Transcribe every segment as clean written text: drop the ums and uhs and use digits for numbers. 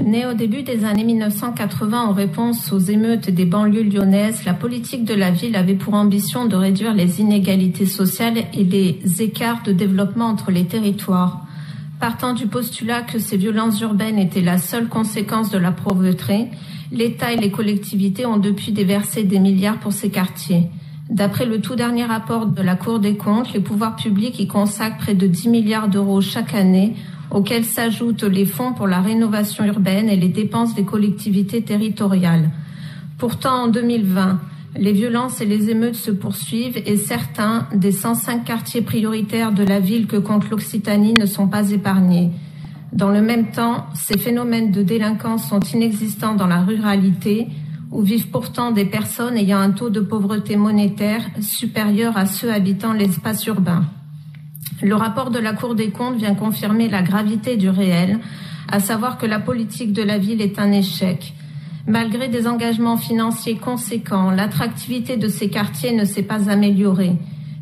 Née au début des années 1980 en réponse aux émeutes des banlieues lyonnaises, la politique de la ville avait pour ambition de réduire les inégalités sociales et les écarts de développement entre les territoires. Partant du postulat que ces violences urbaines étaient la seule conséquence de la pauvreté, l'État et les collectivités ont depuis déversé des milliards pour ces quartiers. D'après le tout dernier rapport de la Cour des comptes, les pouvoirs publics y consacrent près de 10 milliards d'euros chaque année, auxquels s'ajoutent les fonds pour la rénovation urbaine et les dépenses des collectivités territoriales. Pourtant, en 2020, les violences et les émeutes se poursuivent et certains des 105 quartiers prioritaires de la ville que compte l'Occitanie ne sont pas épargnés. Dans le même temps, ces phénomènes de délinquance sont inexistants dans la ruralité, où vivent pourtant des personnes ayant un taux de pauvreté monétaire supérieur à ceux habitant l'espace urbain. Le rapport de la Cour des comptes vient confirmer la gravité du réel, à savoir que la politique de la ville est un échec. Malgré des engagements financiers conséquents, l'attractivité de ces quartiers ne s'est pas améliorée.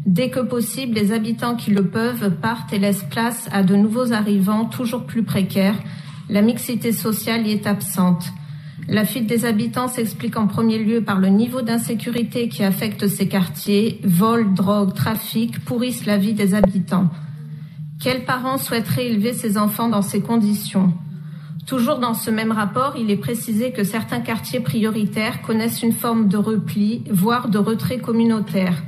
Dès que possible, les habitants qui le peuvent partent et laissent place à de nouveaux arrivants toujours plus précaires. La mixité sociale y est absente. La fuite des habitants s'explique en premier lieu par le niveau d'insécurité qui affecte ces quartiers. Vols, drogue, trafic pourrissent la vie des habitants. Quels parents souhaiteraient élever ses enfants dans ces conditions ? Toujours dans ce même rapport, il est précisé que certains quartiers prioritaires connaissent une forme de repli, voire de retrait communautaire.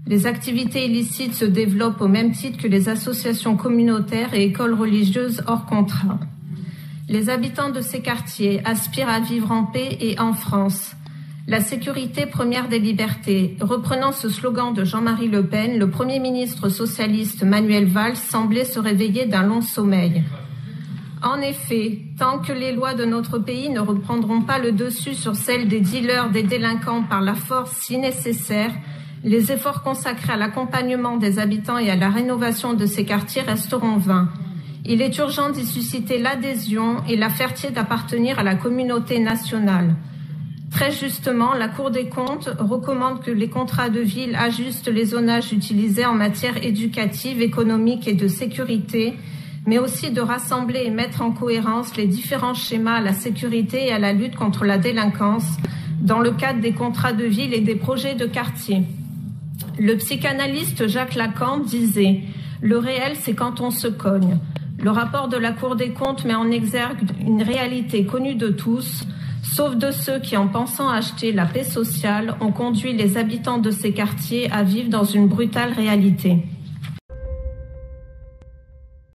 Les activités illicites se développent au même titre que les associations communautaires et écoles religieuses hors contrat. Les habitants de ces quartiers aspirent à vivre en paix et en France. La sécurité première des libertés. Reprenant ce slogan de Jean-Marie Le Pen, le Premier ministre socialiste Manuel Valls semblait se réveiller d'un long sommeil. En effet, tant que les lois de notre pays ne reprendront pas le dessus sur celles des dealers, des délinquants par la force si nécessaire, les efforts consacrés à l'accompagnement des habitants et à la rénovation de ces quartiers resteront vains. Il est urgent d'y susciter l'adhésion et la fierté d'appartenir à la communauté nationale. Très justement, la Cour des comptes recommande que les contrats de ville ajustent les zonages utilisés en matière éducative, économique et de sécurité, mais aussi de rassembler et mettre en cohérence les différents schémas à la sécurité et à la lutte contre la délinquance dans le cadre des contrats de ville et des projets de quartier. Le psychanalyste Jacques Lacan disait « Le réel, c'est quand on se cogne ». Le rapport de la Cour des comptes met en exergue une réalité connue de tous, sauf de ceux qui, en pensant acheter la paix sociale, ont conduit les habitants de ces quartiers à vivre dans une brutale réalité.